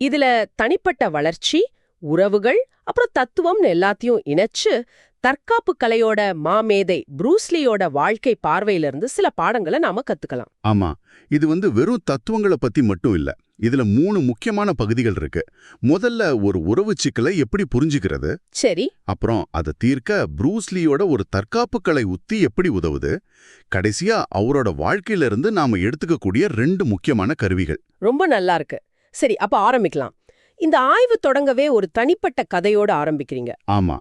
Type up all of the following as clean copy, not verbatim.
இதுல தனிப்பட்ட வளர்ச்சி, உறவுகள், அப்புறம் தத்துவம்னு எல்லாத்தையும் இணைச்சு தற்காப்பு கலையோட மாமேதை ப்ரூஸ்லியோட வாழ்க்கை பார்வையிலிருந்து சில பாடங்களை நாம கத்துக்கலாம். ஆமா, இது வெறும் தத்துவங்களை பத்தி மட்டும் இல்ல. இதுல 3 முக்கியமான பகுதிகள் இருக்கு. முதல்ல ஒரு உறவு சிக்கலை எப்படி புரிஞ்சுக்கிறது, சரி, அப்புறம் அதை தீர்க்க ப்ரூஸ்லியோட ஒரு தற்காப்பு கலை உத்தி எப்படி உதவுது, கடைசியா அவரோட வாழ்க்கையில இருந்து நாம எடுத்துக்கக்கூடிய 2 முக்கியமான கருவிகள். ரொம்ப நல்லா இருக்கு. சரி, அப்ப ஆரம்பிக்கலாம். இந்த ஆய்வு தொடங்கவே ஒரு தனிப்பட்ட கதையோட ஆரம்பிக்கிறீங்க. ஆமா,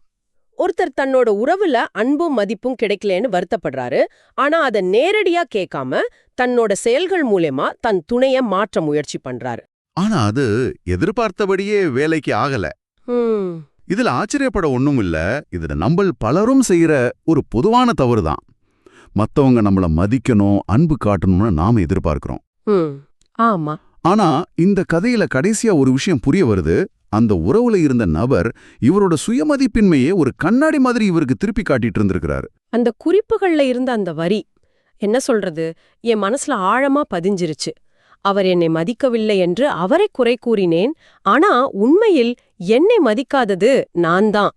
ஒருத்தர் தன்னோட உறவுல அன்பும் மதிப்பும் கிடைக்கலன்னு வருத்தப்படுறாரு. ஆனா அத நேரடியா கேட்காம தன்னோட செயல்கள் மூலமா தன் துணைய மாற்ற முயற்சி பண்றாரு. ஆனா அது எதிர்பார்த்தபடியே வேலைக்கு ஆகல. ஹம், இதுல ஆச்சரியப்பட ஒண்ணும் இல்ல. இதுல நம்மள் பலரும் செய்யற ஒரு பொதுவான தவறுதான். மத்தவங்க நம்மள மதிக்கணும், அன்பு காட்டணும்னு நாம எதிர்பார்க்கிறோம். ஹம், ஆமா. ஆனா இந்த கதையில கடைசியா ஒரு விஷயம் புரிய வருது. அந்த உறவுல இருந்த நபர் இவரோட சுயமதிப்பின்மையே ஒரு கண்ணாடி மாதிரி இவருக்கு திருப்பி காட்டிட்டு இருந்திருக்கிறாரு. அந்த குறிப்புகள்ல இருந்த அந்த வரி என்ன சொல்றது, என் மனசுல ஆழமா பதிஞ்சிருச்சு. அவர் என்னை மதிக்கவில்லை என்று அவரை குறை கூறினேன். ஆனா உண்மையில் என்னை மதிக்காதது நான் தான்.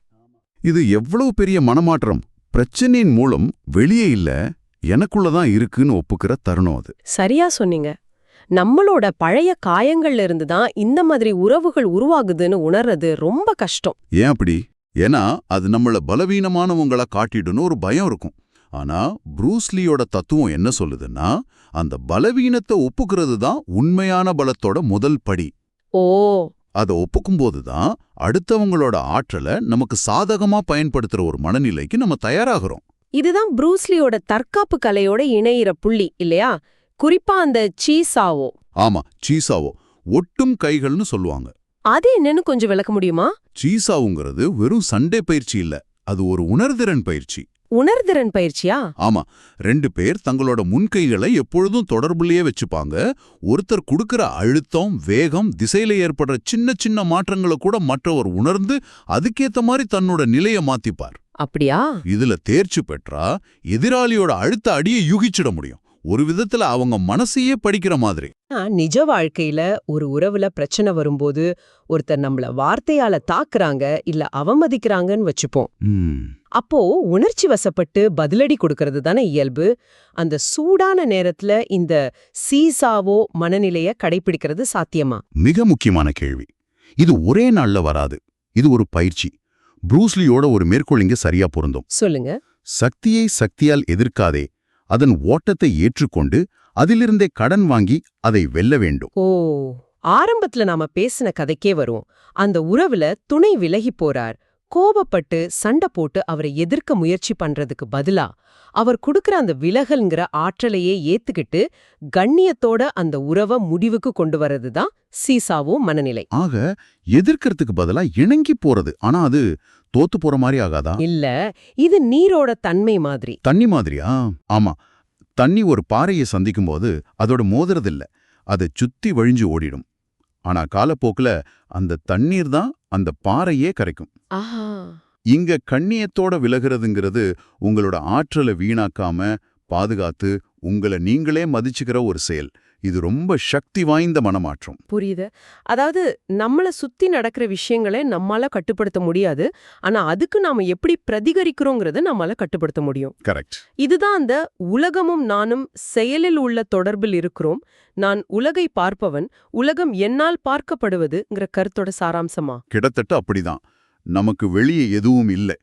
இது எவ்வளவு பெரிய மனமாற்றம்! பிரச்சனையின் மூலம் வெளியே இல்ல, எனக்குள்ளதான் இருக்குன்னு ஒப்புக்கிற தருணம் அது. சரியா சொன்னீங்க. நம்மளோட பழைய காயங்கள்ல இருந்து தான் இந்த மாதிரி உறவுகள் உருவாகுதுன்னு உணர்றது ரொம்ப கஷ்டம். ஏன் அப்படி? ஏன்னா அது நம்மள பலவீனமானவங்களா காட்டிடுன்னு ஒரு பயம் இருக்கும். ஆனா ப்ரூஸ்லியோட தத்துவம் என்ன சொல்லுதுன்னா, அந்த பலவீனத்தை ஒப்புக்கிறது தான் உண்மையான பலத்தோட முதல் படி. ஓ, அதை ஒப்புக்கும்போது தான் அடுத்தவங்களோட ஆற்றலை நமக்கு சாதகமா பயன்படுத்துற ஒரு மனநிலைக்கு நம்ம தயாராகிறோம். இதுதான் ப்ரூஸ்லியோட தற்காப்பு கலையோட இணையிற புள்ளி இல்லையா? குறிப்பா அந்த சீசாவோ. ஆமா, சீசாவோ ஒட்டும் கைகள்னு சொல்லுவாங்க. அது என்னன்னு கொஞ்சம் விளக்க முடியுமா? சீசாவுங்கிறது வெறும் சண்டே பயிற்சி இல்ல, அது ஒரு உணர்திறன் பயிற்சி. உணர்திறன் பயிற்சியா? ஆமா, 2 பேர் தங்களோட முன்கைகளை எப்பொழுதும் தொடர்புலயே வச்சுப்பாங்க. ஒருத்தர் கொடுக்கிற அழுத்தம், வேகம், திசையில ஏற்படுற சின்ன சின்ன மாற்றங்களை கூட மற்றவர் உணர்ந்து அதுக்கேத்த மாதிரி தன்னோட நிலையை மாத்திப்பார். அப்படியா? இதுல தேர்ச்சி பெற்றா எதிராளியோட அழுத்த அடியை யூகிச்சிட முடியும். ஒரு விதத்துல அவங்க மனசையே படிக்கிற மாதிரி. நிஜ வாழ்க்கையில ஒரு உறவுல பிரச்சனை வரும்போது ஒருத்தர் நம்மள வார்த்தையால தாக்குறாங்க இல்ல அவமதிக்கிறாங்கன்னு வச்சுப்போம். அப்போ உணர்ச்சி வசப்பட்டு பதிலடி கொடுக்கறது தானே இயல்பு. அந்த சூடான நேரத்துல இந்த சீசாவோ மனநிலைய கடைபிடிக்கிறது சாத்தியமா? மிக முக்கியமான கேள்வி. இது ஒரே நாள்ல வராது. இது ஒரு பயிற்சி. ப்ரூஸ்லியோட ஒரு மேற்கோள் இங்க சரியா பொருந்தும். சொல்லுங்க. சக்தியை சக்தியால் எதிர்க்காதே, அதன் ஓட்டத்தை ஏற்றுக்கொண்டு அதிலிருந்தே கடன் வாங்கி அதை வெல்ல வேண்டும். ஓ, ஆரம்பத்துல நாம பேசின கதைக்கே வரும். அந்த உறவுல துணை விலகி போறார். கோபப்பட்டு சண்டை போட்டு அவரை எதிர்க்க முயற்சி பண்றதுக்கு பதிலா அவர் கொடுக்கற அந்த விலகல்ங்கிற ஆற்றலையே ஏத்துக்கிட்டு கண்ணியத்தோட அந்த உறவை முடிவுக்கு கொண்டு வர்றதுதான் சீசாவும் மனநிலை. ஆக எதிர்க்கிறதுக்கு பதிலா இணங்கி போறது. ஆனா அது தோத்து போற மாதிரி ஆகாதா? இல்ல, இது நீரோட தன்மை மாதிரி. தண்ணி மாதிரியா? ஆமா, தண்ணி ஒரு பாறையை சந்திக்கும் போது அதோட மோதுறதில்ல, அதை சுத்தி வழிஞ்சு ஓடிடும். ஆனா காலப்போக்குல அந்த தண்ணீர் தான் அந்த பாறையே கரைக்கும். ஆஹா, இங்க கண்ணியத்தோட விலகிறதுங்கிறது உங்களோட ஆற்றலை வீணாக்காம பாதுகாத்து உங்களை நீங்களே மதிச்சுக்கிற ஒரு செயல். இது ரொம்ப சக்தி வாய்ந்த மனமாற்றம். புரியுது. அதாவது நம்மள சுத்தி நடக்கிற விஷயங்களை நம்மால கட்டுப்படுத்த முடியாது. ஆனா அதுக்கு நாம எப்படி பிரதிகரிக்கிறோங்கிறத நம்மால கட்டுப்படுத்த முடியும். கரெக்ட். இதுதான் அந்த உலகமும் நானும் செயலில் உள்ள தொடர்பில் இருக்கிறோம். நான் உலகை பார்ப்பவன், உலகம் என்னால் பார்க்கப்படுவதுங்கிற கருத்தோட சாராம்சமா? கிட்டத்தட்ட அப்படிதான். நமக்கு வெளியே எதுவும் இல்லை.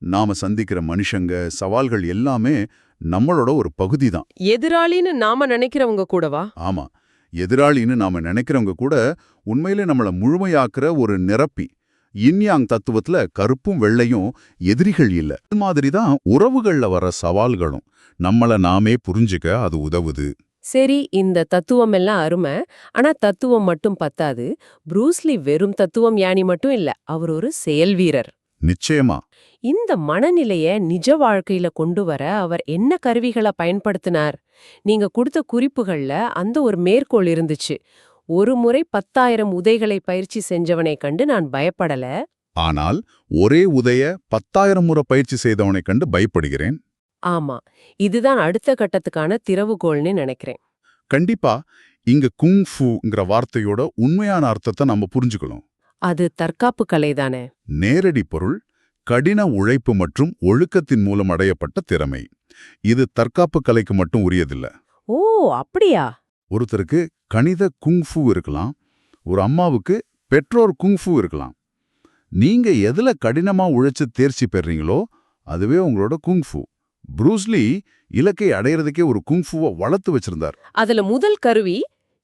நாம சந்திக்கிற மனுஷங்க, சவால்கள் எல்லாமே நம்மளோட ஒரு பகுதி தான். எதிராளின்னு நாம நினைக்கிறவங்க கூடவா? ஆமா, எதிராளின்னு நாம நினைக்கிறவங்க கூட உண்மையிலே நம்மள முழுமையாக்குற ஒரு நிரப்பி. இன்யாங் தத்துவத்துல கருப்பும் வெள்ளையும் எதிரிகள் இல்ல. இது மாதிரிதான் உறவுகள்ல வர சவால்களும் நம்மள நாமே புரிஞ்சுக்க அது உதவுது. சரி, இந்த தத்துவம் எல்லாம் அருமை. ஆனா தத்துவம் மட்டும் பத்தாது. ப்ரூஸ்லி வெறும் தத்துவம் ஞானி மட்டும் இல்ல, அவர் ஒரு செயல் வீரர். நிச்சயமா. இந்த மனநிலைய நிஜ வாழ்க்கையில கொண்டு வர அவர் என்ன கருவிகளை பயன்படுத்தினார்? நீங்க கொடுத்த குறிப்புகள்ல அந்த ஒரு மேற்கோள் இருந்துச்சு. ஒரு முறை 10,000 உதைகளை பயிற்சி செஞ்சவனை கண்டு நான் பயப்படல, ஆனால் ஒரே உதைய 10,000 முறை பயிற்சி செய்தவனை கண்டு பயப்படுகிறேன். ஆமா, இதுதான் அடுத்த கட்டத்துக்கான திறவுகோள்னு நினைக்கிறேன். கண்டிப்பா. இங்க குங்ஃபுங்கிற வார்த்தையோட உண்மையான அர்த்தத்தை நம்ம புரிஞ்சுக்கணும். அது தற்காப்பு கலைதானே? நேரடி பொருள் கடின உழைப்பு மற்றும் ஒழுக்கத்தின் மூலம் அடையப்பட்ட திறமை. இது தற்காப்பு கலைக்கு மட்டும் உரியதில்ல. ஓ, அப்படியா? ஒருத்தருக்கு கணித குங்ஃபு இருக்கலாம், ஒரு அம்மாவுக்கு பெற்றோர் குங்ஃபு இருக்கலாம். நீங்க எதுல கடினமா உழைச்சு தேர்ச்சி பெறீங்களோ அதுவே உங்களோட குங்ஃபு. ப்ரூஸ்லி இலக்கை அடையறதுக்கே ஒரு குங்ஃபுவை வளர்த்து வச்சிருந்தார். அதுல முதல் கருவி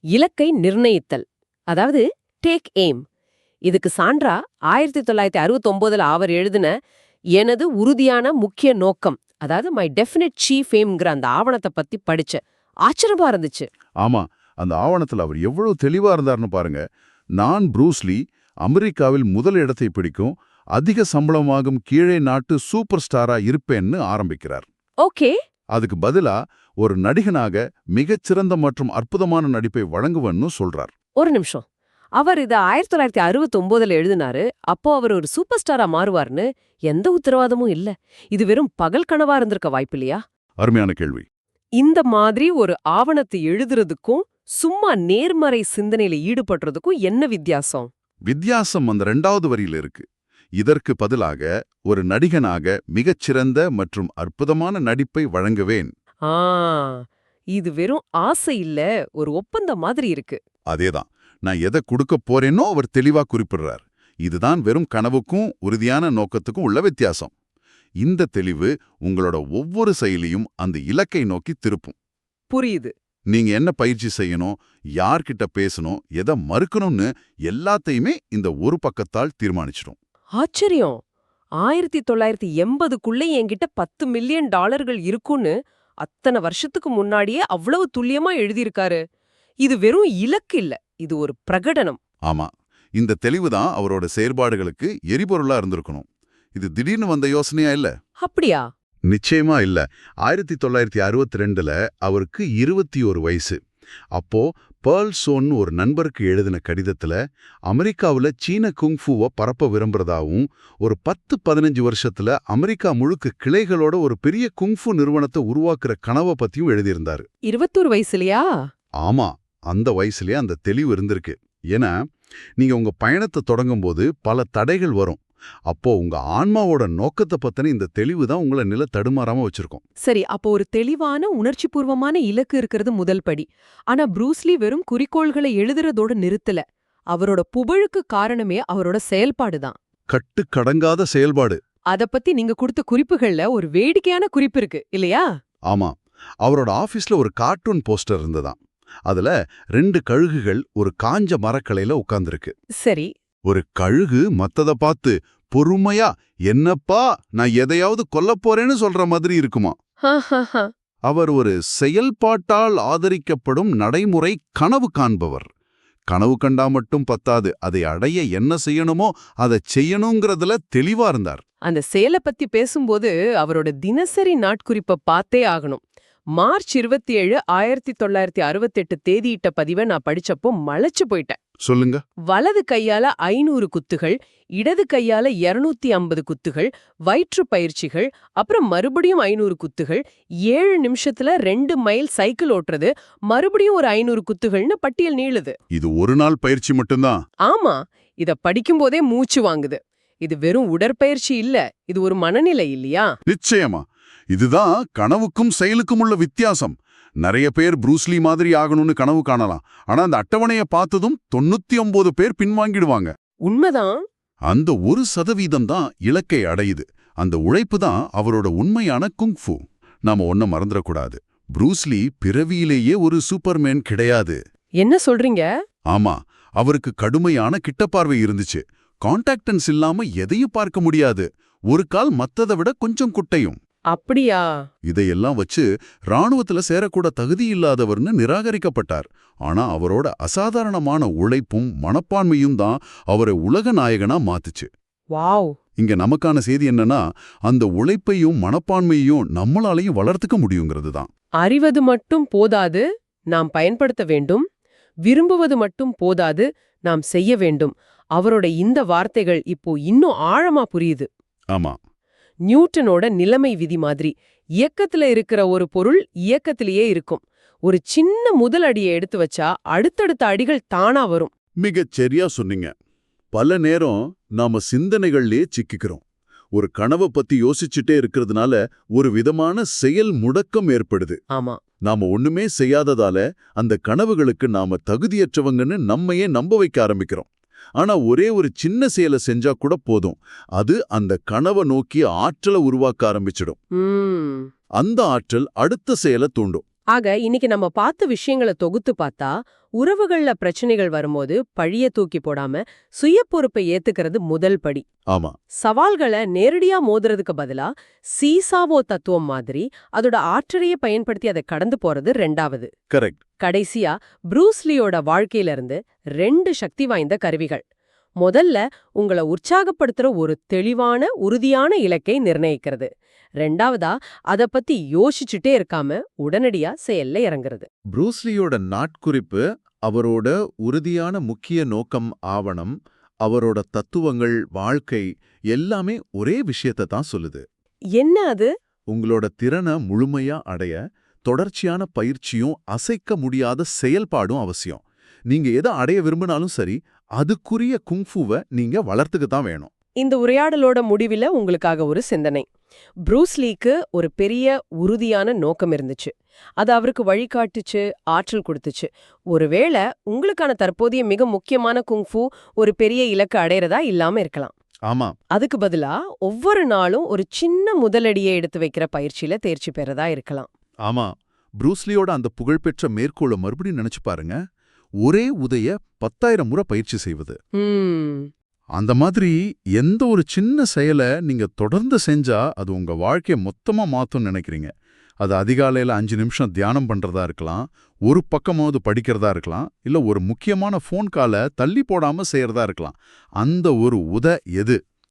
இலக்கை நிர்ணயித்தல், அதாவது டேக் எய்ம். இதுக்கு சான்றா 1969 அவர் எழுதின எனது உறுதியான முக்கிய நோக்கம், அதாவது மை டெஃபினிட் சீஃப் எய்ம்ங்கிற அந்த ஆவணத்தை பத்தி படிச்ச. ஆச்சரியமா இருந்துச்சு. ஆமா, அந்த ஆவணத்துல அவர் எவ்வளவு தெளிவா இருந்தார்னு பாருங்க. நான் ப்ரூஸ்லி அமெரிக்காவில் முதல் இடத்தை பிடிக்கும், அதிக சம்பளமாகும் கீழே நாட்டு சூப்பர் ஸ்டாரா இருப்பேன்னு ஆரம்பிக்கிறார். ஓகே. அதுக்கு பதிலா ஒரு நடிகனாக மிகச்சிறந்த மற்றும் அற்புதமான நடிப்பை வழங்குவன்னு சொல்றார். ஒரு நிமிஷம், அவர் இத 1969 எழுதினாரு. அப்போ அவர் ஒரு சூப்பர் ஸ்டாரா மாறுவார்னு எந்த உத்தரவாதமும் இல்ல. இது வெறும் பகல் கனவா இருந்திருக்க வாய்ப்பில்லையா? அருமையான கேள்வி. இந்த மாதிரி ஒரு ஆவணத்தை எழுதுறதுக்கும் சும்மா நேர்மறை சிந்தனையில ஈடுபடுறதுக்கும் என்ன வித்தியாசம்? வித்தியாசம் அந்த 2வது வரியில இருக்கு. இதற்கு பதிலாக ஒரு நடிகனாக மிகச்சிறந்த மற்றும் அற்புதமான நடிப்பை வழங்குவேன். ஆ, இது வெறும் ஆசை இல்ல, ஒரு ஒப்பந்தம் மாதிரி இருக்கு. அதேதான், நான் எதை கொடுக்க போறேனோ அவர் தெளிவா குறிப்பிடுறார். இதுதான் வெறும் கனவுக்கும் உறுதியான நோக்கத்துக்கும் உள்ள வித்தியாசம். இந்த தெளிவு உங்களோட ஒவ்வொரு செயலையும் அந்த இலக்கை நோக்கி திருப்பும். புரியுது. நீங்க என்ன பயிற்சி செய்யணும், யார்கிட்ட பேசணும், எதை மறுக்கணும்னு எல்லாத்தையுமே இந்த ஒரு பக்கத்தால் தீர்மானிச்சிடும். ஆச்சரியம். 1980க்குள்ள என்கிட்ட $10 மில்லியன் இருக்குன்னு அத்தனை வருஷத்துக்கு முன்னாடியே அவ்வளவு துல்லியமா எழுதியிருக்காரு. இது வெறும் இலக்கு இல்ல, இது ஒரு பிரகடனம். ஆமா, இந்த தெளிவுதான் அவரோட செயற்பாடுகளுக்கு எரிபொருளா இருந்திருக்கணும். இது திடீர்னு வந்த யோசனையா இல்ல. அப்படியா? நிச்சயமா இல்ல. 1962ல அவருக்கு 21 வயசு. அப்போ பேர்ல் சோன்னு ஒரு நண்பருக்கு எழுதின கடிதத்துல அமெரிக்காவுல சீன குங்ஃபுவை பரப்ப விரும்புறதாவும், ஒரு 10-15 வருஷத்துல அமெரிக்கா முழுக்க கிளைகளோட ஒரு பெரிய குங்ஃபு நிறுவனத்தை உருவாக்குற கனவை பத்தியும் எழுதியிருந்தாரு. 21 வயசுலயா? ஆமா, அந்த வயசுலயே அந்த தெளிவு இருந்திருக்கு. ஏன்னா நீங்க உங்க பயணத்தை தொடங்கும்போது பல தடைகள் வரும். அப்போ உங்க ஆன்மாவோட நோக்கத்தை பத்தின இந்த தெளிவு தான் உங்களை நில தடுமாறாம வச்சிருக்கோம். சரி, அப்போ ஒரு தெளிவான உணர்ச்சிபூர்வமான இலக்கு இருக்கிறது முதல் படி. ஆனா ப்ரூஸ்லி வெறும் குறிக்கோள்களை எழுதுறதோட நிறுத்தல. அவரோட புகழுக்கு காரணமே அவரோட செயல்பாடுதான். கட்டுக்கடங்காத செயல்பாடு. அத பத்தி நீங்க கொடுத்த குறிப்புகள்ல ஒரு வேடிக்கையான குறிப்பு இருக்கு இல்லையா? ஆமா, அவரோட ஆபீஸ்ல ஒரு கார்ட்டூன் போஸ்டர் இருந்ததாம். அதுல 2 கழுகுகள் ஒரு காஞ்ச மரக்கலையில உட்கார்ந்திருக்கு. சரி. ஒரு கழுகு மத்தத பார்த்து பொறுமையா, என்னப்பா நான் எதையாவது கொல்லப் போறேன்னு சொல்ற மாதிரி இருக்குமா. அவர் ஒரு செயல்பாட்டால் ஆதரிக்கப்படும் நடைமுறை கனவு காண்பவர். கனவு கண்டா மட்டும் பத்தாது, அதை அடைய என்ன செய்யணுமோ அதை செய்யணுங்கிறதுல தெளிவா இருந்தார். அந்த செயலை பத்தி பேசும்போது அவரோட தினசரி நாட்குறிப்பை பார்த்தே ஆகணும். மார்ச் 27, 1968 தேதியிட்ட பதிவை நான் படிச்சப்போ மலைச்சு போயிட்டேன். சொல்லுங்க. வலது கையால 500 குத்துகள், இடது கையால 250 குத்துகள், வயிற்று பயிற்சிகள், அப்புறம் மறுபடியும் 500 குத்துகள், 7 நிமிஷத்துல 2 மைல் சைக்கிள் ஓட்டுறது, மறுபடியும் ஒரு 500 குத்துகள்னு பட்டியல் நீளுது. இது ஒரு நாள் பயிற்சி மட்டும்தான். ஆமா, இத படிக்கும்போதே மூச்சு வாங்குது. இது வெறும் உடற்பயிற்சி இல்ல, இது ஒரு மனநிலை இல்லையா? நிச்சயமா. இதுதான் கனவுக்கும் செயலுக்கும் உள்ள வித்தியாசம். நிறைய பேர் ப்ரூஸ்லி மாதிரி ஆகணும்னு கனவு காணலாம். ஆனா அந்த அட்டவணையை பார்த்ததும் 99 பேர் பின்வாங்கிடுவாங்க. உண்மைதான். அந்த 1% தான் இலக்கை அடையுது. அந்த உழைப்பு தான் அவரோட உண்மையான குங்ஃபு. நாம ஒன்ன மறந்துடக்கூடாது. ப்ரூஸ்லி பிறவியிலேயே ஒரு சூப்பர்மேன் கிடையாது. என்ன சொல்றீங்க? ஆமா, அவருக்கு கடுமையான கிட்டப்பார்வை இருந்துச்சு. கான்டாக்டன்ஸ் இல்லாம எதையும் பார்க்க முடியாது. ஒரு கால் மத்ததை விட கொஞ்சம் குட்டையும். அப்படியா? இதையெல்லாம் வச்சு ராணுவத்துல சேரக்கூட தகுதி இல்லாதவர்னு நிராகரிக்கப்பட்டார். ஆனா அவரோட அசாதாரணமான உழைப்பும் மனப்பான்மையும் தான் அவரை உலக நாயகனா மாத்துச்சு. வாவ். இங்க நமக்கான செய்தி என்னன்னா, அந்த உழைப்பையும் மனப்பான்மையையும் நம்மளாலையும் வளர்த்துக்க முடியுங்கிறது தான். அறிவது மட்டும் போதாது, நாம் பயன்படுத்த வேண்டும். விரும்புவது மட்டும் போதாது, நாம் செய்ய வேண்டும். அவரோட இந்த வார்த்தைகள் இப்போ இன்னும் ஆழமா புரியுது. ஆமா, நியூட்டனோட நிலைமை விதி மாதிரி இயக்கத்துல இருக்கிற ஒரு பொருள் இயக்கத்திலேயே இருக்கும். ஒரு சின்ன முதல் அடியை எடுத்து வச்சா அடுத்தடுத்த அடிகள் தானா வரும். மிகச் சரியா சொன்னீங்க. பல நேரம் நாம சிந்தனைகள்லயே சிக்கிக்கிறோம். ஒரு கனவை பத்தி யோசிச்சுட்டே இருக்கிறதுனால ஒரு விதமான செயல் முடக்கம் ஏற்படுது. ஆமா. நாம ஒண்ணுமே செய்யாததால அந்த கனவுகளுக்கு நாம தகுதியற்றவங்கன்னு நம்மையே நம்ப வைக்க ஆரம்பிக்கிறோம். ஆனா ஒரே ஒரு சின்ன செயலை செஞ்சா கூட போதும், அது அந்த கனவை நோக்கி ஆற்றலை உருவாக்க ஆரம்பிச்சிடும். அந்த ஆற்றல் அடுத்த செயலை தூண்டும். ஆக இன்னைக்கு நம்ம பார்த்த விஷயங்களை தொகுத்து பார்த்தா, உறவுகள்ல பிரச்சனைகள் வரும்போது பழிய தூக்கி போடாம சுய பொறுப்பை ஏத்துக்கிறது முதல் படி. ஆமா, சவால்களை நேரடியா மோதுறதுக்கு பதிலா சீசாவோ தத்துவம் மாதிரி அதோட ஆற்றலையே பயன்படுத்தி அதை கடந்து போறது ரெண்டாவது. கரெக்ட். கடைசியா ப்ரூஸ்லியோட வாழ்க்கையில இருந்து 2 சக்தி வாய்ந்த கருவிகள். முதல்ல உங்களை உற்சாகப்படுத்துற ஒரு தெளிவான உறுதியான இலக்கை நிர்ணயிக்கிறது. ரெண்டாவதா அத பத்தி யோசிச்சுட்டே இருக்காம உடனடியா செயல்ல இறங்குறது. ப்ரூஸ்லியோட நாட்குறிப்பு, அவரோட உறுதியான முக்கிய நோக்கம், ஆவணம், அவரோட தத்துவங்கள், வாழ்க்கை எல்லாமே ஒரே விஷயத்தை தான் சொல்லுது. என்ன அது? உங்களோட திறனை முழுமையா அடைய தொடர்ச்சியான பயிற்சியும் அசைக்க முடியாத செயல்பாடும் அவசியம். நீங்க எதை அடைய விரும்பினாலும் சரி, அதுக்குரிய குங்ஃபுவை நீங்க வளர்த்துக்க தான் வேணும். இந்த உரையாடலோட முடிவில உங்களுக்காக ஒரு சிந்தனை. ப்ரூஸ்லீக்கு ஒரு பெரிய உறுதியான நோக்கம் இருந்துச்சு. அது அவருக்கு வழிகாட்டுச்சு, ஆற்றல் கொடுத்துச்சு. ஒருவேளை உங்களுக்கான தற்போதைய மிக முக்கியமான குங்ஃபு ஒரு பெரிய இலக்கு அடையறதா இல்லாம இருக்கலாம். ஆமா, அதுக்கு பதிலா ஒவ்வொரு நாளும் ஒரு சின்ன முதலடியை எடுத்து வைக்கிற பயிற்சியில தேர்ச்சி பெறதா இருக்கலாம். ஆமா. ப்ரூஸ்லியோட அந்த புகழ்பெற்ற மேற்கோளை மறுபடியும் நினைச்சு பாருங்க. ஒரே உதைய 10,000 முறை பயிற்சி செய்வது. அந்த மாதிரி எந்த ஒரு சின்ன செயலை நீங்க தொடர்ந்து செஞ்சா அது உங்க வாழ்க்கையை மொத்தமா மாத்தும்னு நினைக்கிறீங்க. அது அதிகாலையில 5 நிமிஷம் தியானம் பண்றதா இருக்கலாம், ஒரு பக்கமாவது படிக்கிறதா இருக்கலாம், இல்ல ஒரு முக்கியமான ஃபோன் காலை தள்ளி போடாம செய்யறதா இருக்கலாம். அந்த ஒரு எது